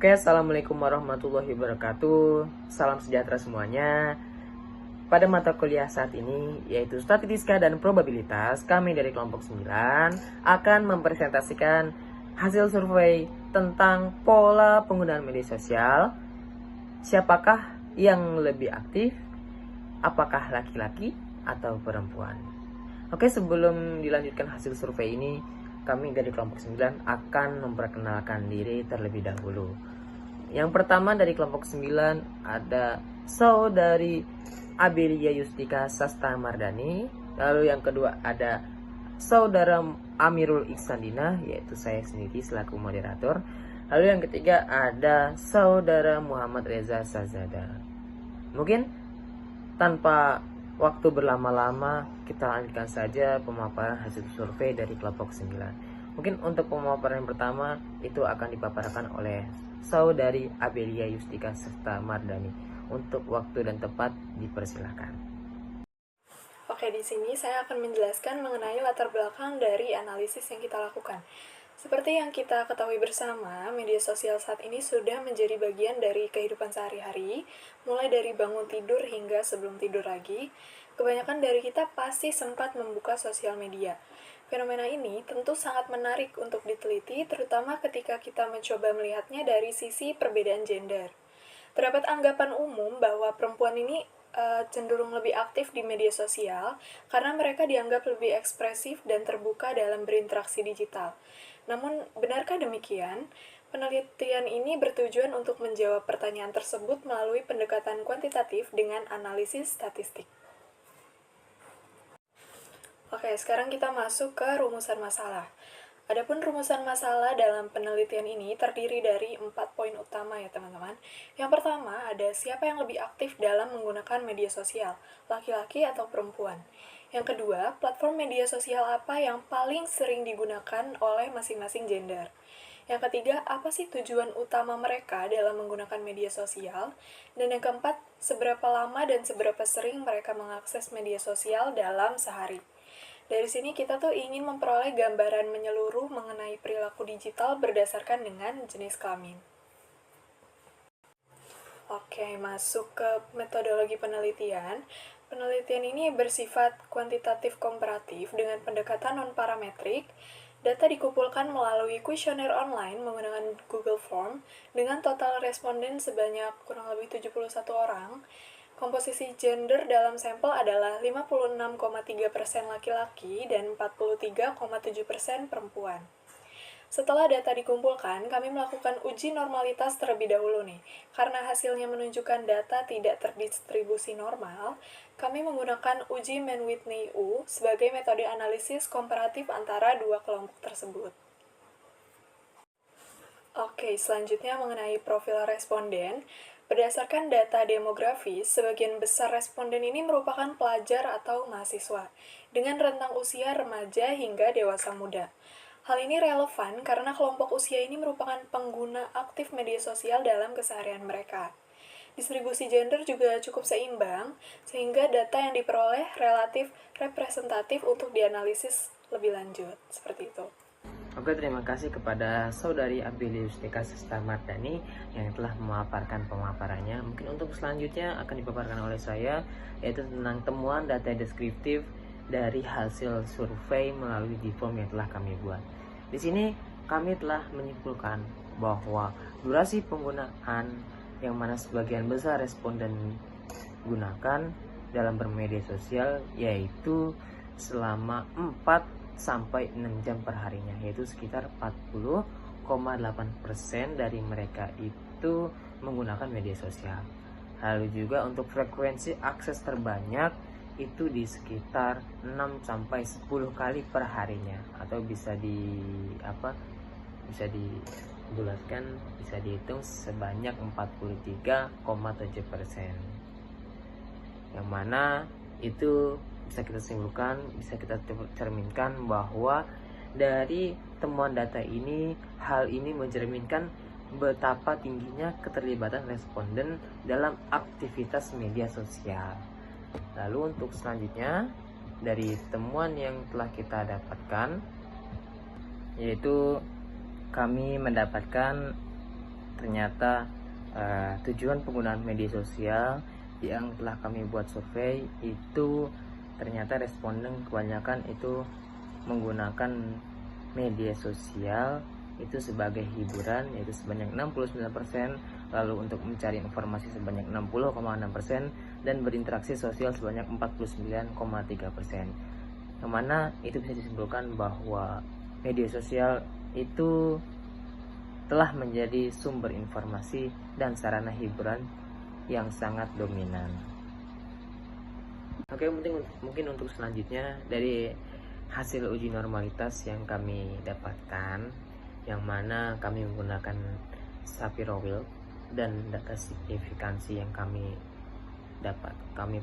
Oke, assalamualaikum warahmatullahi wabarakatuh. Salam sejahtera semuanya. Pada mata kuliah saat ini, yaitu Statistika dan Probabilitas, kami dari kelompok 9 akan mempresentasikan hasil survei tentang pola penggunaan media sosial. Siapakah yang lebih aktif? Apakah laki-laki atau perempuan? Oke, sebelum dilanjutkan hasil survei ini, kami dari kelompok 9 akan memperkenalkan diri terlebih dahulu. Yang pertama dari kelompok 9 ada Saudari Abelia Yustika Sasta Mardani. Lalu yang kedua ada Saudara Amirul Iksandina, yaitu saya sendiri selaku moderator. Lalu yang ketiga ada Saudara Muhammad Reza Sazada. Mungkin tanpa waktu berlama-lama, kita lanjutkan saja pemaparan hasil survei dari kelompok 9. Mungkin untuk pemaparan yang pertama itu akan dipaparkan oleh Saudari Abelia Yustika Sasta Mardani. Untuk waktu dan tempat dipersilahkan. Oke, di sini saya akan menjelaskan mengenai latar belakang dari analisis yang kita lakukan. Seperti yang kita ketahui bersama, media sosial saat ini sudah menjadi bagian dari kehidupan sehari-hari, mulai dari bangun tidur hingga sebelum tidur lagi. Kebanyakan dari kita pasti sempat membuka sosial media. Fenomena ini tentu sangat menarik untuk diteliti, terutama ketika kita mencoba melihatnya dari sisi perbedaan gender. Terdapat anggapan umum bahwa perempuan ini cenderung lebih aktif di media sosial karena mereka dianggap lebih ekspresif dan terbuka dalam berinteraksi digital. Namun, benarkah demikian? Penelitian ini bertujuan untuk menjawab pertanyaan tersebut melalui pendekatan kuantitatif dengan analisis statistik. Oke, sekarang kita masuk ke rumusan masalah. Adapun rumusan masalah dalam penelitian ini terdiri dari 4 poin utama ya teman-teman. Yang pertama ada siapa yang lebih aktif dalam menggunakan media sosial, laki-laki atau perempuan. Yang kedua, platform media sosial apa yang paling sering digunakan oleh masing-masing gender. Yang ketiga, apa sih tujuan utama mereka dalam menggunakan media sosial? Dan yang keempat, seberapa lama dan seberapa sering mereka mengakses media sosial dalam sehari. Dari sini kita tuh ingin memperoleh gambaran menyeluruh mengenai perilaku digital berdasarkan dengan jenis kelamin. Oke, masuk ke metodologi penelitian. Penelitian ini bersifat kuantitatif komparatif dengan pendekatan non-parametrik. Data dikumpulkan melalui kuesioner online menggunakan Google Form dengan total responden sebanyak kurang lebih 71 orang. Komposisi gender dalam sampel adalah 56,3% laki-laki dan 43,7% perempuan. Setelah data dikumpulkan, kami melakukan uji normalitas terlebih dahulu nih. Karena hasilnya menunjukkan data tidak terdistribusi normal, kami menggunakan uji Mann-Whitney-U sebagai metode analisis komparatif antara dua kelompok tersebut. Oke, selanjutnya mengenai profil responden. Berdasarkan data demografis, sebagian besar responden ini merupakan pelajar atau mahasiswa, dengan rentang usia remaja hingga dewasa muda. Hal ini relevan karena kelompok usia ini merupakan pengguna aktif media sosial dalam keseharian mereka. Distribusi gender juga cukup seimbang, sehingga data yang diperoleh relatif representatif untuk dianalisis lebih lanjut, seperti itu. Oke, terima kasih kepada Saudari Abelia Yustika Sasta Mardani yang telah memaparkan pemaparannya. Mungkin untuk selanjutnya akan dipaparkan oleh saya, yaitu tentang temuan data deskriptif dari hasil survei melalui di form yang telah kami buat. Di sini kami telah menyimpulkan bahwa durasi penggunaan yang mana sebagian besar responden gunakan dalam bermedia sosial yaitu selama 4 sampai 6 jam per harinya, yaitu sekitar 40,8% dari mereka itu menggunakan media sosial. Lalu juga untuk frekuensi akses terbanyak itu di sekitar 6 sampai 10 kali per harinya, atau bisa dibulatkan, bisa dihitung sebanyak 43,7%. Yang mana itu bisa kita simpulkan, bisa kita cerminkan bahwa dari temuan data ini, hal ini mencerminkan betapa tingginya keterlibatan responden dalam aktivitas media sosial. Lalu untuk selanjutnya, dari temuan yang telah kita dapatkan, yaitu kami mendapatkan ternyata tujuan penggunaan media sosial yang telah kami buat survei itu ternyata responden kebanyakan itu menggunakan media sosial itu sebagai hiburan, yaitu sebanyak 69%, lalu untuk mencari informasi sebanyak 60,6%, dan berinteraksi sosial sebanyak 49,3%. Yang mana itu bisa disimpulkan bahwa media sosial itu telah menjadi sumber informasi dan sarana hiburan yang sangat dominan. Oke, mungkin untuk selanjutnya dari hasil uji normalitas yang kami dapatkan, yang mana kami menggunakan Shapiro-Wilk, dan data signifikansi yang kami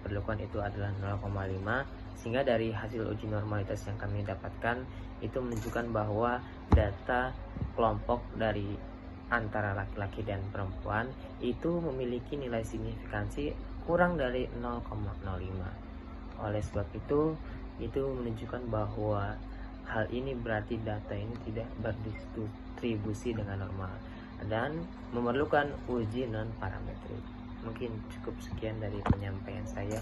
perlukan itu adalah 0,5, sehingga dari hasil uji normalitas yang kami dapatkan itu menunjukkan bahwa data kelompok dari antara laki-laki dan perempuan itu memiliki nilai signifikansi kurang dari 0,05. Oleh sebab itu menunjukkan bahwa hal ini berarti data ini tidak berdistribusi dengan normal dan memerlukan uji non parametrik. Mungkin cukup sekian dari penyampaian saya.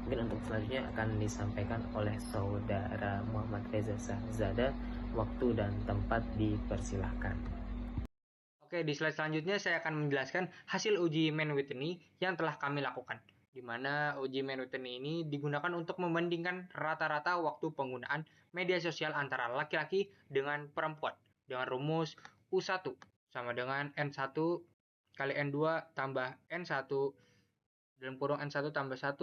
Mungkin untuk selanjutnya akan disampaikan oleh saudara Muhammad Reza Sahzada. Waktu dan tempat dipersilahkan. Oke, di slide selanjutnya saya akan menjelaskan hasil uji Mann-Whitney yang telah kami lakukan, di mana uji Mann-Whitney ini digunakan untuk membandingkan rata-rata waktu penggunaan media sosial antara laki-laki dengan perempuan dengan rumus U1 sama dengan N1 kali N2 tambah N1 dalam kurung N1 tambah 1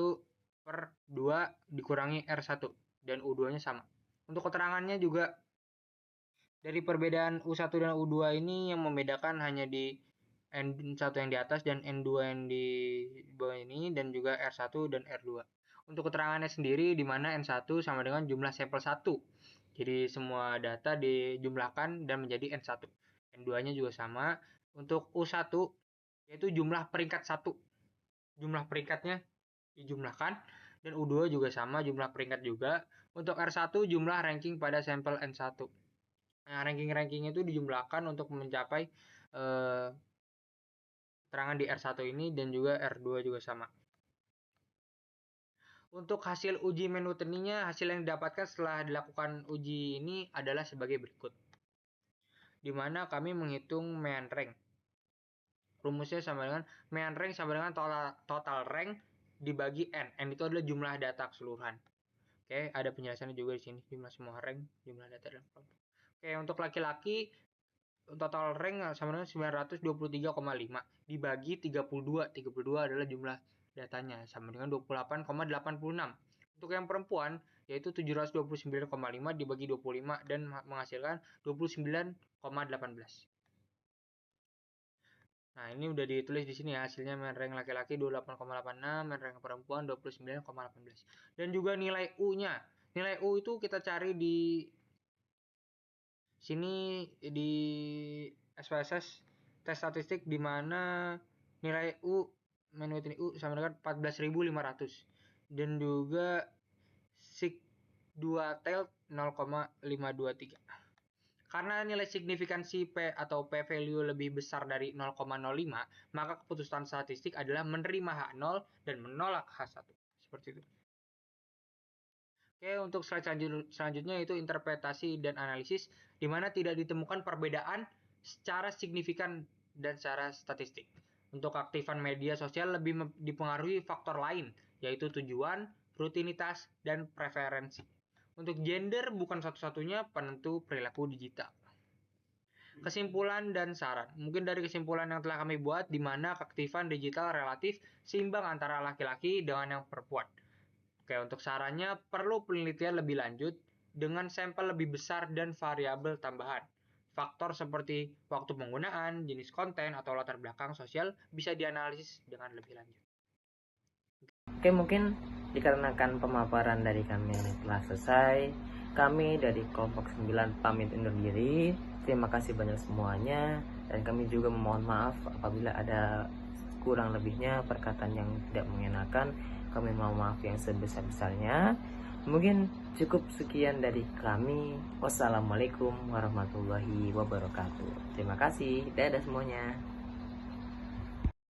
per 2 dikurangi R1, dan U2-nya sama. Untuk keterangannya juga dari perbedaan U1 dan U2 ini yang membedakan hanya di N1 yang di atas dan N2 yang di bawah ini, dan juga R1 dan R2. Untuk keterangannya sendiri di mana N1 sama dengan jumlah sampel 1. Jadi semua data dijumlahkan dan menjadi N1. N2-nya juga sama. Untuk U1 yaitu jumlah peringkat 1. Jumlah peringkatnya dijumlahkan, dan U2 juga sama, jumlah peringkat juga. Untuk R1 jumlah ranking pada sampel N1. Nah, ranking-ranking itu dijumlahkan untuk mencapai keterangan di R1 ini, dan juga R2 juga sama. Untuk hasil uji Mann-Whitney-nya, hasil yang didapatkan setelah dilakukan uji ini adalah sebagai berikut. Di mana kami menghitung mean rank. Rumusnya sama dengan mean rank sama dengan total rank dibagi N. N itu adalah jumlah data keseluruhan. Oke, ada penjelasannya juga di sini, jumlah semua rank, jumlah data dalam kelompok. Oke, untuk laki-laki total rank sama dengan 923,5 dibagi 32. 32 adalah jumlah datanya sama dengan 28,86. Untuk yang perempuan yaitu 729,5 dibagi 25 dan menghasilkan 29,18. Nah, ini udah ditulis di sini ya, hasilnya mean rank laki-laki 28,86, mean rank perempuan 29,18. Dan juga nilai U-nya. Nilai U itu kita cari di sini di SPSS tes statistik, di mana nilai U Mann-Whitney U sama dengan 14.500, dan juga sig 2 tail 0,523. Karena nilai signifikansi P atau P value lebih besar dari 0,05, maka keputusan statistik adalah menerima H0 dan menolak H1. Seperti itu. Oke, untuk slide selanjutnya itu interpretasi dan analisis, di mana tidak ditemukan perbedaan secara signifikan dan secara statistik. Untuk keaktifan media sosial lebih dipengaruhi faktor lain, yaitu tujuan, rutinitas, dan preferensi. Untuk gender bukan satu-satunya penentu perilaku digital. Kesimpulan dan saran. Mungkin dari kesimpulan yang telah kami buat, di mana keaktifan digital relatif seimbang antara laki-laki dengan yang perempuan. Oke, untuk sarannya perlu penelitian lebih lanjut dengan sampel lebih besar dan variabel tambahan. Faktor seperti waktu penggunaan, jenis konten, atau latar belakang sosial bisa dianalisis dengan lebih lanjut. Oke, mungkin dikarenakan pemaparan dari kami telah selesai, kami dari kelompok 9 pamit undur diri. Terima kasih banyak semuanya, dan kami juga memohon maaf apabila ada kurang lebihnya perkataan yang tidak mengenakan. Kami mohon maaf yang sebesar-besarnya. Mungkin cukup sekian dari kami. Wassalamualaikum warahmatullahi wabarakatuh. Terima kasih. Dadah semuanya.